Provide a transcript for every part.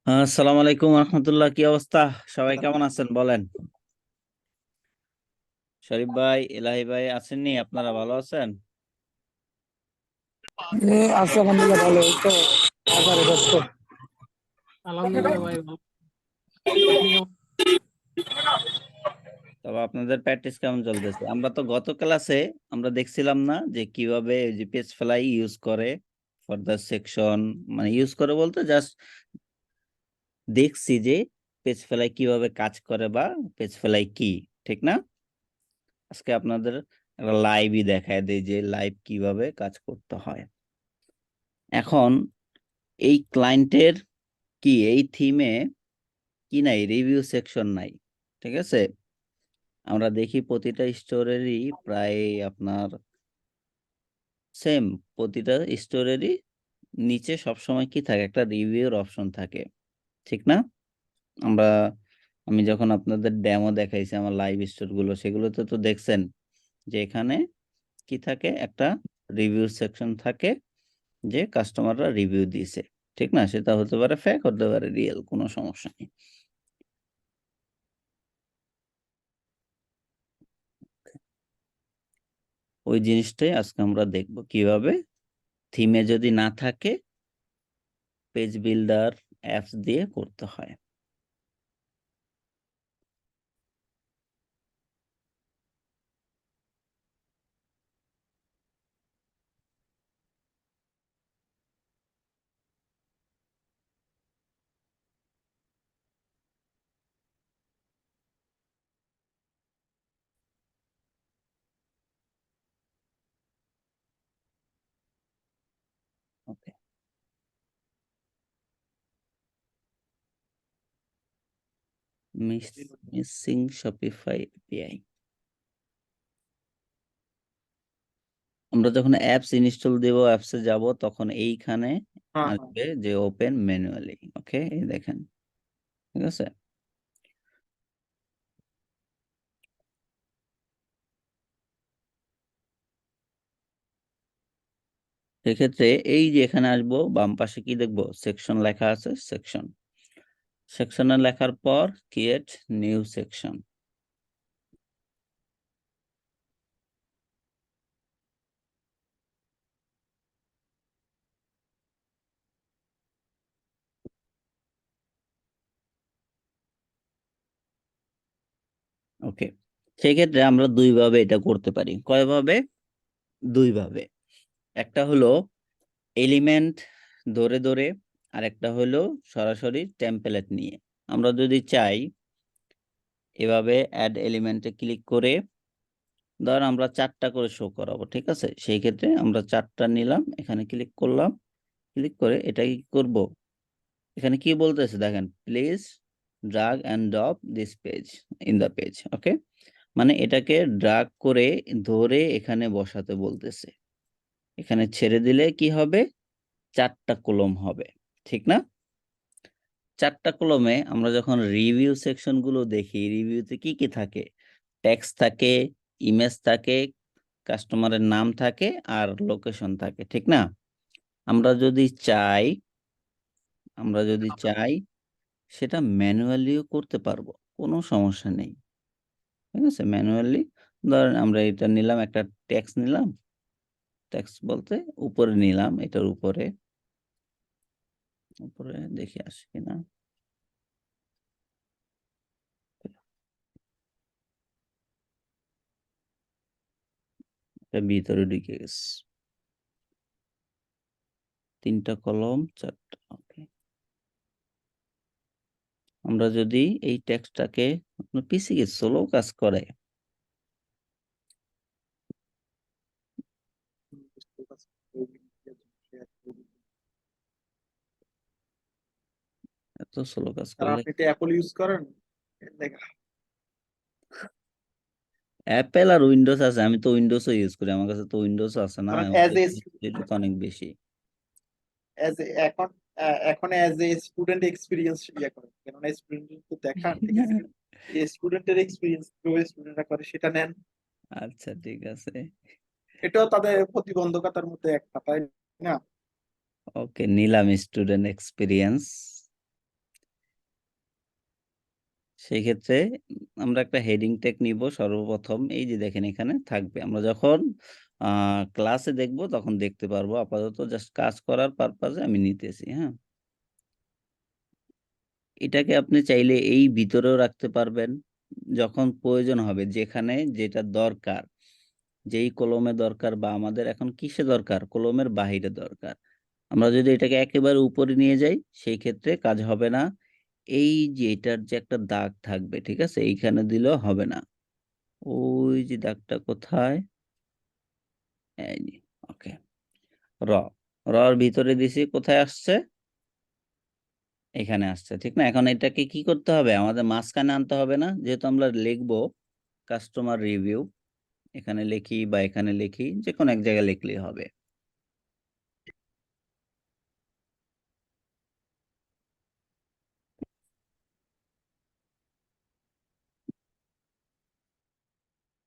আসসালামু আলাইকুম রহমতুল্লাহ, কি অবস্থা? সবাই কেমন আছেন বলেন? শরীফ ভাই, এলাহি ভাই আছেননি? আপনারা ভালো আছেন? আছে আলহামদুলিল্লাহ, ভালো। এই তো বাজারে ব্যস্ত। আলহামদুলিল্লাহ ভাই, ভালো। আপনি কেমন? তবে আপনাদের প্র্যাকটিস কেমন চলতেছে? আমরা তো গত ক্লাসে আমরা দেখছিলাম না যে কিভাবে পেজ ফ্লাই ইউজ করে ফর দ্য সেকশন, মানে ইউজ করে বলতে জাস্ট দেখছি যে পেজ ফ্লাই কিভাবে কাজ করে বা পেজ ফ্লাই কি, ঠিক না? আজকে আপনাদের একটা লাইভই দেখায় দেয় যে লাইভ কিভাবে কাজ করতে হয়। এখন এই ক্লায়েন্টের কি এই থিমে কি নাই, রিভিউ সেকশন নাই, ঠিক আছে? আমরা দেখি প্রতিটা স্টোরেরই প্রায় আপনার সেম, প্রতিটা স্টোরেরই নিচে সবসময় কি থাকে, একটা রিভিউর অপশন থাকে, ঠিক না? আমরা আমি যখন আপনাদের ডেমো দেখাইছি আমার লাইভ স্টোর গুলো, সেগুলোতে তো দেখছেন যে এখানে কি থাকে, একটা রিভিউ সেকশন থাকে যে কাস্টমাররা রিভিউ দিয়েছে, ঠিক না? সেটা হতে পারে ফেক, হতে পারে রিয়েল, কোনো সমস্যা নেই। ওই জিনিসটাই আজকে আমরা দেখব কিভাবে থিমে যদি না থাকে পেজ বিল্ডার অ্যাপস দিয়ে করতে হয়। ওকে, মিসিং শপিফাই এপিআই। আমরা যখন অ্যাপস ইনস্টল দেব, অ্যাপসে যাব, তখন এইখানে আসবে যে ওপেন ম্যানুয়ালি। ওকে, এই দেখেন, ঠিক আছে? সেক্ষেত্রে এই যে এখানে আসবো, বাম পাশে কি দেখবো, সেকশন লেখা আছে, সেকশন। সেকশনে লেখার পর ক্রিয়েট নিউ সেকশন। ওকে, সেক্ষেত্রে আমরা দুইভাবে এটা করতে পারি। কয়ভাবে? দুইভাবে। একটা হলো এলিমেন্ট ধরে ধরে, আর একটা হলো সরাসরি টেমপ্লেট নিয়ে। আমরা যদি চাই এভাবে অ্যাড এলিমেন্টে ক্লিক করে, ধর আমরা 4টা করে শো করাবো, ঠিক আছে? সেই ক্ষেত্রে আমরা 4টা নিলাম, এখানে ক্লিক করলাম, ক্লিক করে এটা কি করব, এখানে কি বলতেছে দেখেন, please drag and drop this page in the page. Okay, মানে এটাকে ড্রাগ করে ধরে এখানে বসাতে বলতেছে। এখানে ছেড়ে দিলে কি হবে, 4টা কলম হবে, ঠিক না? 4টা কলমে আমরা যখন রিভিউ সেকশন গুলো দেখি, রিভিউতে কি কি থাকে, টেক্সট থাকে, ইমেজ থাকে, কাস্টমারের নাম থাকে, আর লোকেশন থাকে, ঠিক না? আমরা যদি চাই সেটা ম্যানুয়ালিও করতে পারবো, কোনো সমস্যা নেই, ঠিক আছে? ম্যানুয়ালি ধরেন আমরা এটা নিলাম, একটা টেক্সট নিলাম, টেক্সট বলতে উপরে নিলাম, এটার উপরে উপরে দেখি আসে কিনা। এটা ভিতরে ঢুকে গেছে, 3টা কলম, 4টা। ওকে, আমরা যদি এই টেক্সটটাকে, আপনার পিসি কি স্লো কাজ করে? এত স্লো কাজ করলে আপনি তো অ্যাপল ইউজ করেন? অ্যাপেল আর উইন্ডোজ আছে, আমি তো উইন্ডোজও ইউজ করি, আমার কাছে তো উইন্ডোজ আছে না, এটা তো অনেক বেশি। এখন এখন অ্যাজ এ স্টুডেন্ট এক্সপিরিয়েন্স ইয়ে করেন, কেননা স্টুডেন্ট তো দেখান, ঠিক আছে? স্টুডেন্টের এক্সপিরিয়েন্স স্টুডেন্টরা করে সেটা নেন। আচ্ছা, ঠিক আছে। এটাও তাদের প্রতিবন্ধকতার মধ্যে একটা, তাই না? ওকে, নিলাম স্টুডেন্ট এক্সপিরিয়েন্স। সেই ক্ষেত্রে আমরা একটা হেডিং ট্যাগ নিব সর্বপ্রথম। এই যে দেখেন এখানে থাকবে, আমরা যখন ক্লাসে দেখব তখন দেখতে পারবো। আপাতত জাস্ট কাজ করার পারপাজে আমি নিতেছি। হ্যাঁ, এটাকে আপনি চাইলে এই ভিতরেও রাখতে পারবেন, যখন প্রয়োজন হবে, যেখানে যেটা দরকার, যেই কলমে দরকার বা আমাদের এখন কিসে দরকার, কলমের বাহিরে দরকার। আমরা যদি এটাকে একেবারে উপরে নিয়ে যাই সেই ক্ষেত্রে কাজ হবে না। এই যে এটার যে একটা দাগ থাকবে, ঠিক আছে, এইখানে দিলেও হবে না। ওই যে দাগটা কোথায়, এই যে, ওকে, র রর ভিতরে দিছি, কোথায় আসছে, এখানে আসছে, ঠিক না। এখন এটাকে কি করতে হবে, আমাদের মাঝখানে আনতে হবে না, যেহেতু আমরা লিখবো কাস্টমার রিভিউ, এখানে লিখি বা এখানে লিখি, যে কোনো এক জায়গায় লিখলেই হবে।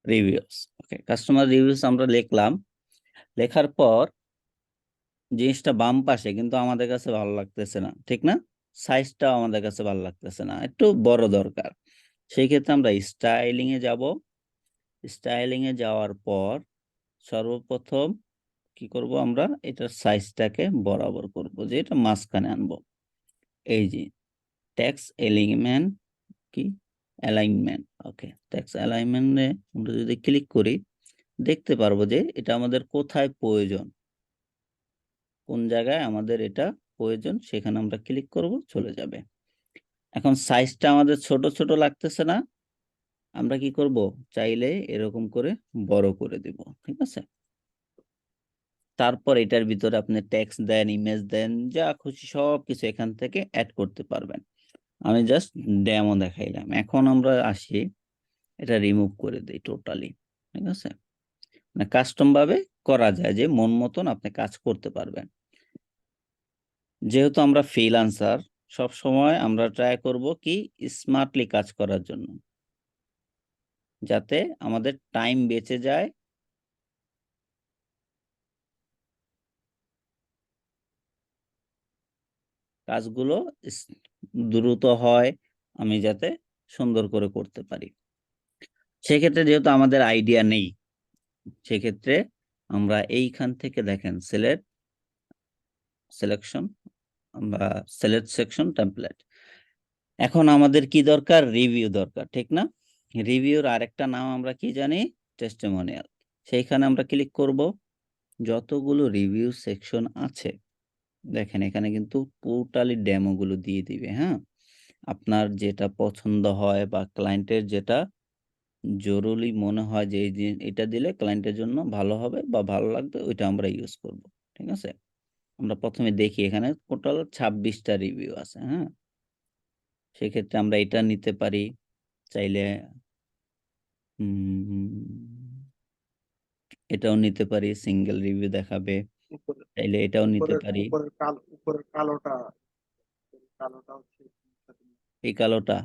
রিভিউস, ওকে, কাস্টমার রিভিউস আমরা লিখলাম। লেখার পর জিনিসটা বাম পাশে কিন্তু আমাদের কাছে ভালো লাগতেছে না, ঠিক না, সাইজটাও আমাদের কাছে ভালো লাগতেছে না, একটু বড় দরকার। সেই ক্ষেত্রে আমরা স্টাইলিং এ যাব। স্টাইলিং এ যাওয়ার পর সর্বপ্রথম কি করব, আমরা এটার সাইজটাকে বরাবর করব, যে এটা মাঝখানে আনবো। এই যে টেক্সট এলিমেন্ট, কি অ্যালাইনমেন্ট, ওকে, টেক্সট অ্যালাইনমেন্টে আমরা যদি ক্লিক করি দেখতে পারবো যে এটা আমাদের কোথায় প্রয়োজন, কোন জায়গায় আমাদের এটা প্রয়োজন, সেখানে আমরা ক্লিক করব, চলে যাবে। এখন সাইজটা আমাদের ছোট ছোট লাগতেছে না, আমরা কি করব, চাইলে এরকম করে বড় করে দিব, ঠিক আছে। তারপর এটার ভিতরে আপনি টেক্সট দেন, ইমেজ দেন, যা খুশি সব কিছু এখান থেকে অ্যাড করতে পারবেন। আমি জাস্ট ডেমো দেখাইলাম। এখন আমরা আসি, এটা রিমুভ করে দিই টোটালি, ঠিক আছে। মানে কাস্টম ভাবে করা যায়, যে মন মতন আপনি কাজ করতে পারবেন। যেহেতু আমরা ফ্রিল্যান্সার, সব সময় আমরা ট্রাই করব কি স্মার্টলি কাজ করার জন্য, যাতে আমাদের টাইম বেঁচে যায়, কাজগুলো দ্রুত হয়, আমি যাতে সুন্দর করে করতে পারি। সেক্ষেত্রে যেহেতু আমাদের আইডিয়া নেই, সেক্ষেত্রে আমরা এইখান থেকে দেখেন সিলেকশন, আমরা সিলেক্ট সেকশন টেমপ্লেট। এখন আমাদের কি দরকার, রিভিউ দরকার, ঠিক না। রিভিউর আরেকটা নাম আমরা কি জানি, টেস্টিমোনিয়াল। সেইখানে আমরা ক্লিক করব। যতগুলো রিভিউ সেকশন আছে দেখেন এখানে কিন্তু টোটালি ডেমো গুলো দিয়ে দিবে। হ্যাঁ, আপনার যেটা পছন্দ হয় বা ক্লায়েন্টের যেটা জরুরি মনে হয় যে এটা দিলে ক্লায়েন্টের জন্য ভালো হবে বা ভালো লাগবে, ওইটা আমরা ইউজ করব, ঠিক আছে। আমরা প্রথমে দেখি, এখানে টোটাল 26টা রিভিউ আছে। হ্যাঁ, সেক্ষেত্রে আমরা এটা নিতে পারি চাইলে, এটাও নিতে পারি, সিঙ্গেল রিভিউ দেখাবে, উপরে চাইলে এটাও নিতে উপরের পারি। উপরের কালোটা, কালোটা হচ্ছে এই কালোটা,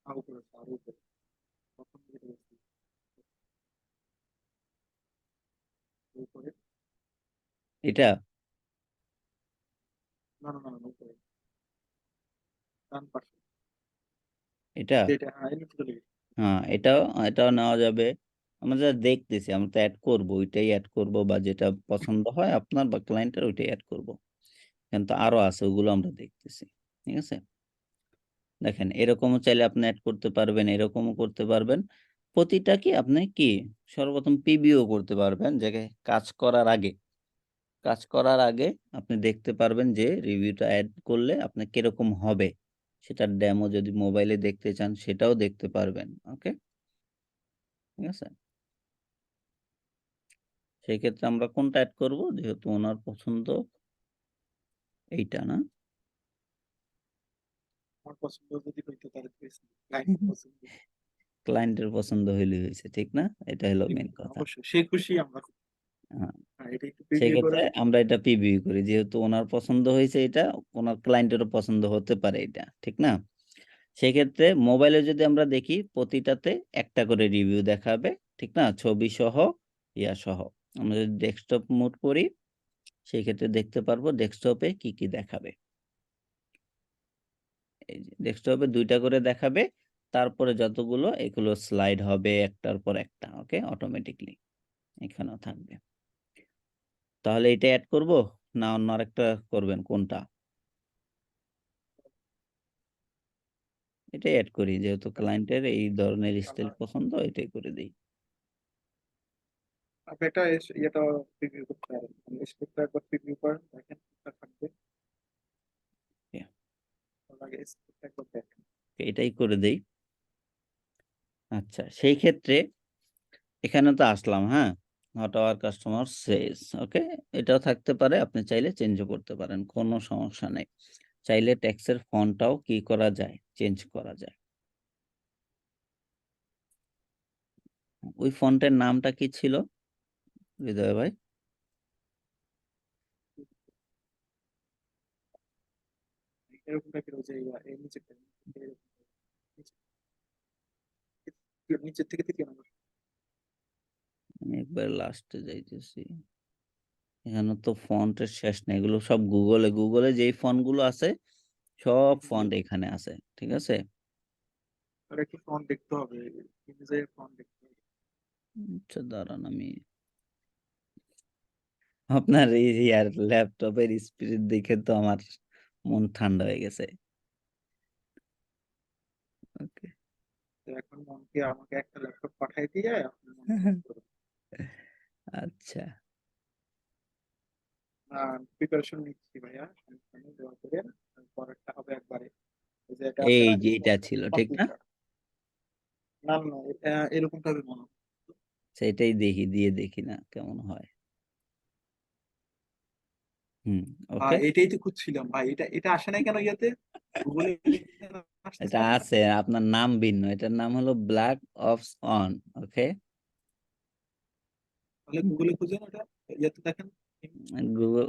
উপরে আর উপরে প্রথম দিকে দেখছি, উপরে, এটা না উপরে ডান পাশে, এটা এটা হ্যাঁ এর চলে গেছে। হ্যাঁ, এটাও এটাও নেওয়া যাবে। আমরা যা দেখতেছি, আমরা তো অ্যাড করবো, ওইটাই অ্যাড করব, বা যেটা পছন্দ হয় আপনার বা ক্লায়েন্টের ওইটাই অ্যাড করব। কিন্তু আরো আছে, ওগুলো আমরা দেখতেছি, ঠিক আছে। দেখেন এরকমও চাইলে আপনি অ্যাড করতে পারবেন, এরকমও করতে পারবেন। প্রতিটা কি আপনি কি সর্বপ্রথম প্রিভিউ করতে পারবেন, যে কাজ করার আগে আপনি দেখতে পারবেন যে রিভিউটা অ্যাড করলে আপনি কিরকম হবে, সেটার ডেমো যদি মোবাইলে দেখতে চান সেটাও দেখতে পারবেন। ওকে, ঠিক আছে। সেই ক্ষেত্রে আমরা কোনটা অ্যাড করব, যেহেতু ওনার পছন্দ এইটা না, আমার পছন্দ যদি হইতো তাহলে তো ক্লায়েন্টের পছন্দ, ক্লায়েন্টের পছন্দ হইলে হয়েছে, ঠিক না, এটা হলো মেন কথা। অবশ্যই সে খুশি আমরা খুশি। হ্যাঁ, হ্যাঁ এটা একটু প্রিভিউ করে সেক্ষেত্রে আমরা এটা প্রিভিউ করি, যেহেতু ওনার পছন্দ হয়েছে এটা, ওনার ক্লায়েন্টেরও পছন্দ হতে পারে এটা, ঠিক না। সেক্ষেত্রে মোবাইলে যদি আমরা দেখি প্রতিটাতে একটা করে রিভিউ দেখাবে, ঠিক না, ছবি সহ, ইয়া সহ। আমরা যদি ডেস্কটপ মোড করি সেই ক্ষেত্রে দেখতে পারবো ডেস্কটপে কি কি দেখাবে। এই যে ডেস্কটপে 2টা করে দেখাবে, তারপরে যতগুলো এগুলো স্লাইড হবে একটার পর একটা। ওকে, অটোমেটিকলি এখানেও থাকবে। তাহলে এটা অ্যাড করব না অন্য আরেকটা করবেন, কোনটা? এটাই অ্যাড করি, যেহেতু ক্লায়েন্টের এই ধরনের স্টাইল পছন্দ, এটাই করে দিই। আপনি একটা ইয়েটা প্রিভিউ করতে পারেন, স্ক্রিপ্টটা একবার প্রিভিউ করেন, দেখেন কোনটা থাকবে। Yeah. তার আগে স্ক্রিপ্টটা একবার দেখেন। এটাই করে দেই। আচ্ছা, সেই ক্ষেত্রে এখানে তো আসলাম, হ্যাঁ, হোয়াট আওয়ার কাস্টমার সেজ। ওকে, এটাও থাকতে পারে, আপনি চাইলে চেঞ্জও করতে পারেন, কোনো সমস্যা নেই। চাইলে টেক্সটের ফন্টটাও কি করা যায়, চেঞ্জ করা যায়। ওই ফন্টের নামটা কি ছিল হৃদয় ভাই? এরকম টাইপের যে এই নিচের থেকে 3 নম্বর। আমি একবার লাস্টে যাইতেছি। এখানে তো ফন্টের শেষ নেই, এগুলো সব গুগলে যেই ফন্ট গুলো আছে সব ফন্ট এখানে আছে, ঠিক আছে। আর একটু ফন্ট দেখতে হবে, ইমেজের ফন্ট দেখতে হবে। আচ্ছা দাঁড়ান, আমি আপনার এই আর ল্যাপটপের স্পিড দেখে তো আমার মন ঠান্ডা হয়ে গেছে। ওকে। তো এখন মনকে আমাকে একটা ল্যাপটপ পাঠাই দিয়ে আপনি মন চেঞ্জ করুন। আচ্ছা, প্রিপারেশন নিচ্ছি ভাইয়া, সমস্যা নেই, দোয়া করেন। পরেরটা হবে একবারে, এই যে এটা আছে এই না যে এটা ছিল ঠিক না? কম্পিউটার। না না, এটা এরকম ভাবে মনে হয়। সেটাই দেখি, দিয়ে দেখি না কেমন হয়। ওকে। এটাই তো খুঁজছিলাম ভাই, এটা এটা আসে নাই কেন ইয়াতে, গুগলে আসতেছে এটা না কেন? আছে, আপনার নাম ভিন্ন, এটার নাম হলো ব্ল্যাক অপস অন। ওকে, তাহলে গুগলে খুঁজেন, এটা ইয়াতে দেখেন। গুগল,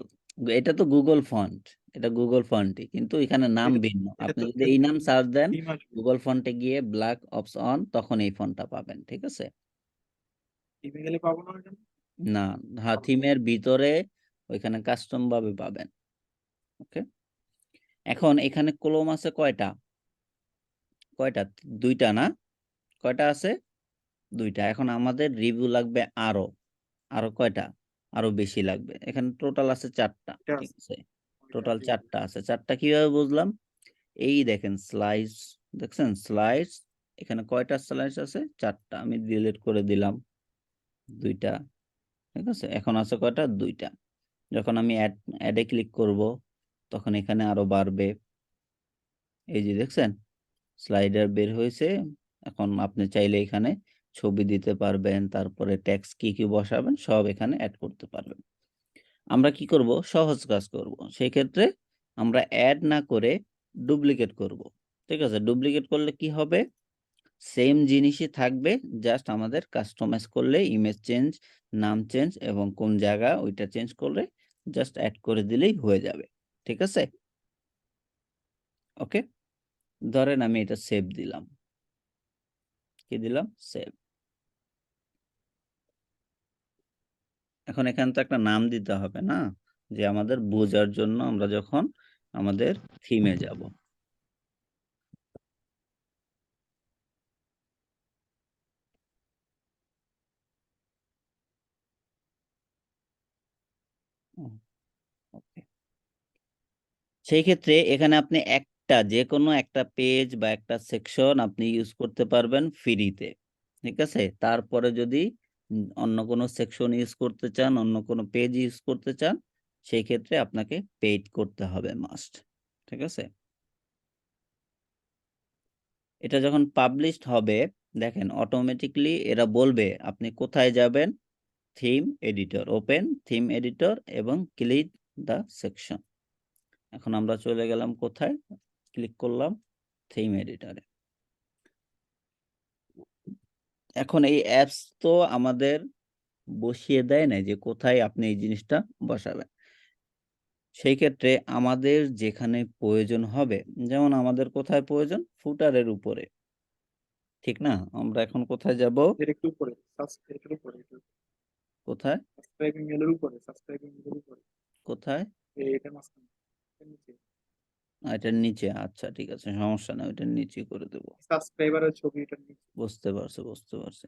এটা তো গুগল ফন্ট, এটা গুগল ফন্টই, কিন্তু এখানে নাম এটা ভিন্ন। এটা আপনি তো যদি এই নাম সার্চ দেন থিম আসবে, গুগল ফন্টে গিয়ে ব্ল্যাক অপস অন, তখন এই ফন্টটা পাবেন, ঠিক আছে। থিমে গেলে পাবো না এটা? না, হ্যাঁ, থিমের ভিতরে ওইখানে কাস্টম ভাবে পাবেন। ওকে, এখন এখানে কলম আছে কয়টা? কয়টা? 2টা না? কয়টা আছে? 2টা। এখন আমাদের রিভিউ লাগবে আরো, আরো কয়টা? আরো বেশি লাগবে। এখানে টোটাল আছে 4টা, এটা ঠিক আছে, আছে। ওইটা টোটাল আছে। 4টা আছে। 4টা কিভাবে বুঝলাম? এই দেখেন স্লাইস, দেখছেন স্লাইস, এখানে কয়টা স্লাইস আছে? 4টা। আমি ডিলিট করে দিলাম 2টা, ঠিক আছে। এখন আছে কয়টা? 2টা। যখন আমি অ্যাডে ক্লিক করব তখন এখানে আরো বাড়বে। এই যে দেখছেন স্লাইডার বের হয়েছে। এখন আপনি চাইলে এখানে ছবি দিতে পারবেন, তারপরে টেক্সট কি কি বসাবেন সব এখানে অ্যাড করতে পারবেন। আমরা কি করব? সহজ কাজ করব। সেই ক্ষেত্রে আমরা অ্যাড না করে ডুপ্লিকেট করব, ঠিক আছে। ডুপ্লিকেট করলে কি হবে? সেম জিনিসই থাকবে, জাস্ট আমাদের কাস্টমাইজ করলে ইমেজ চেঞ্জ, নাম চেঞ্জ এবং কোন জায়গা ওইটা চেঞ্জ করলে জাস্ট অ্যাড করে দিলেই হয়ে যাবে, ঠিক আছে। ওকে, ধরেন আমি এটা সেভ দিলাম। কি দিলাম? সেভ। এখন এখানে তো একটা নাম দিতে হবে না, যে আমাদের বোঝার জন্য আমরা যখন আমাদের থিমে যাব। ওকে, সেই ক্ষেত্রে এখানে আপনি যে কোনো একটা পেজ বা একটা সেকশন আপনি ইউজ করতে পারবেন ফ্রিতে, ঠিক আছে। তারপরে যদি অন্য কোনো সেকশন ইউজ করতে চান, অন্য কোনো পেজ ইউজ করতে চান, সেই ক্ষেত্রে আপনাকে পেইড করতে হবে মাস্ট, ঠিক আছে। এটা যখন পাবলিশড হবে দেখেন অটোমেটিকলি এরা বলবে আপনি কোথায় যাবেন। Theme editor, open theme editor এবং ক্লিক দ্য সেকশন। এখন আমরা চলে গেলাম কোথায়? ক্লিক করলাম থিম এডিটরে। এখন এই অ্যাপস তো আমাদের বসিয়ে দেয় না যে কোথায় আপনি এই জিনিসটা বসাবেন। সেই ক্ষেত্রে আমাদের যেখানে প্রয়োজন হবে, যেমন আমাদের কোথায় প্রয়োজন? ফুটারের উপরে, ঠিক না? আমরা এখন কোথায় যাব? এর একটু উপরে, এটার উপরে, কোথায়? সাবস্ক্রাইবিং মেলের উপরে, সাবস্ক্রাইবিং মেলের উপরে। কোথায়? এটা মাঝখানে, এটার নিচে এটার নিচে, আচ্ছা ঠিক আছে, সমস্যা নেই, ওইটার নিচে করে দেবো। সাবস্ক্রাইবারের ছবি এটার নিচে। বুঝতে পারছি, বুঝতে পারছি।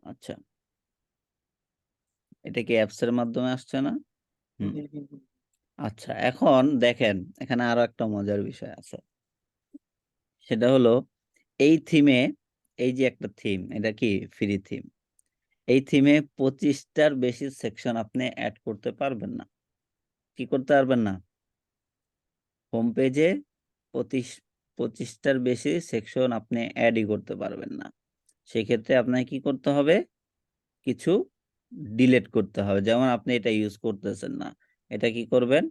আচ্ছা, এটা কি অ্যাপস এর মাধ্যমে আসছে না? হুম, হুম। হুম, হুম, হুম। আচ্ছা, এখন দেখেন এখানে আরো একটা মজার বিষয় আছে, সেটা হলো এই থিমে, এই যে একটা থিম, এটা কি ফ্রি থিম, এই থিমে 25টার বেশি সেকশন আপনি অ্যাড করতে পারবেন না। কি করতে পারবেন না? হোম পেজে 25টার বেশি সেকশন আপনি অ্যাডই করতে পারবেন না। সেক্ষেত্রে আপনাকে কি করতে হবে? কিছু ডিলিট করতে হবে। যেমন আপনি এটা ইউজ করতেছেন না, এটা কি করবেন?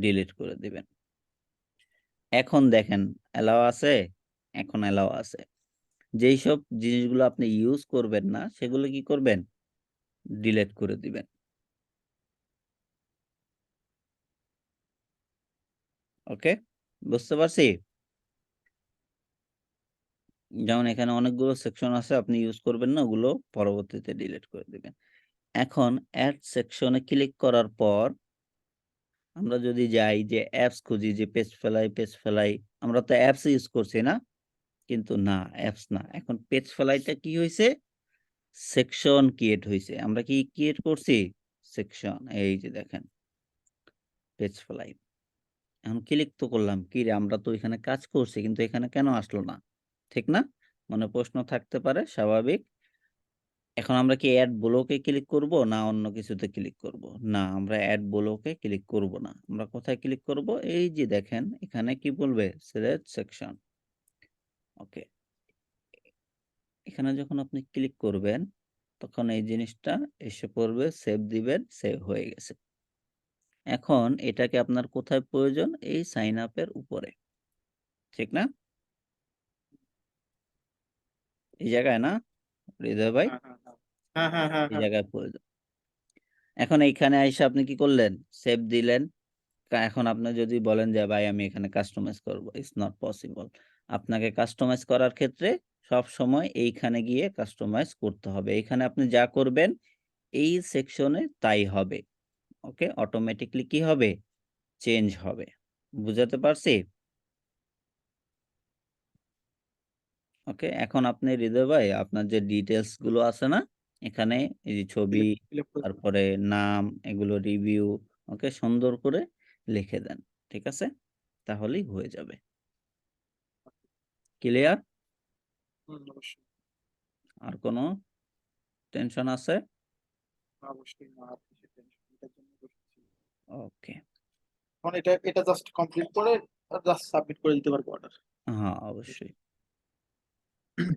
ডিলিট করে দিবেন। এখন দেখেন অ্যালাউ আছে, এখন অ্যালাউ আছে। যেই সব জিনিসগুলো আপনি ইউজ করবেন না সেগুলো কি করবেন? ডিলিট করে দিবেন। ওকে, বুঝতে পারছি? যেমন এখানে অনেকগুলো সেকশন আছে আপনি ইউজ করবেন না, ওগুলো পরবর্তীতে ডিলিট করে দিবেন। এখন অ্যাড সেকশনে ক্লিক করার পর আমরা যদি যাই যে অ্যাপস খুঁজি, যে পেজ ফেলাই, আমরা তো অ্যাপস ইউজ করছি না? কিন্তু না, অ্যাপস না। এখন পেজ ফেলাইটা কি হইছে? সেকশন ক্রিয়েট হইছে। আমরা কি ক্রিয়েট করছি? সেকশন। এই যে দেখেন পেজ ফেলাই। এখন ক্লিক তো করলাম। কি রে, আমরা তো এখানে কাজ করছি কিন্তু এখানে কেন আসলো না? ঠিক না? মনে প্রশ্ন থাকতে পারে, স্বাভাবিক। এখন আমরা কি অ্যাড ব্লকে ক্লিক করব না অন্য কিছুতে ক্লিক করব? না, আমরা অ্যাড ব্লকে ক্লিক করব না। আমরা কোথায় ক্লিক করব? এই যে দেখেন এখানে কি বলবে? Select section. ওকে, এখানে যখন আপনি ক্লিক করবেন তখন এই জিনিসটা এসে পড়বে, সেভ দিবেন, সেভ হয়ে গেছে। এখন এটাকে আপনার কোথায় প্রয়োজন? এই সাইন আপের উপরে, ঠিক না? এই জায়গায় না হৃদয় ভাই? হ্যাঁ, হ্যাঁ, হ্যাঁ, হ্যাঁ, হ্যাঁ, এই হ্যাঁ, জায়গায় প্রয়োজন। এখন এইখানে এসে আপনি কি করলেন? সেভ দিলেন। এখন আপনি যদি বলেন যে ভাই আমি এখানে কাস্টমাইজ করব, ইটস নট পসিবল। আপনাকে কাস্টমাইজ করার ক্ষেত্রে সব সময় এইখানে গিয়ে কাস্টমাইজ করতে হবে। এখানে আপনি যা করবেন এই সেকশনে তাই হবে। ওকে, অটোমেটিকলি কি হবে? চেঞ্জ হবে। বুঝাতে পারছি? ওকে, এখন আপনি হৃদয় ভাই আপনার যে ডিটেলস গুলো আছে না, এখানে এই যে ছবি, fill up করে দিন। তারপরে নাম, এগুলো রিভিউ, ওকে, সুন্দর করে লিখে দেন। ঠিক আছে? তাহলেই হয়ে যাবে। ক্লিয়ার? হুম, অবশ্যই, আর কোনো টেনশন আছে? অবশ্যই না, আপনি সেটা এটার জন্য বসেছি। ওকে, এখন এটা জাস্ট কমপ্লিট করে জাস্ট সাবমিট করে দিতে পারবো অর্ডার। হ্যাঁ অবশ্যই।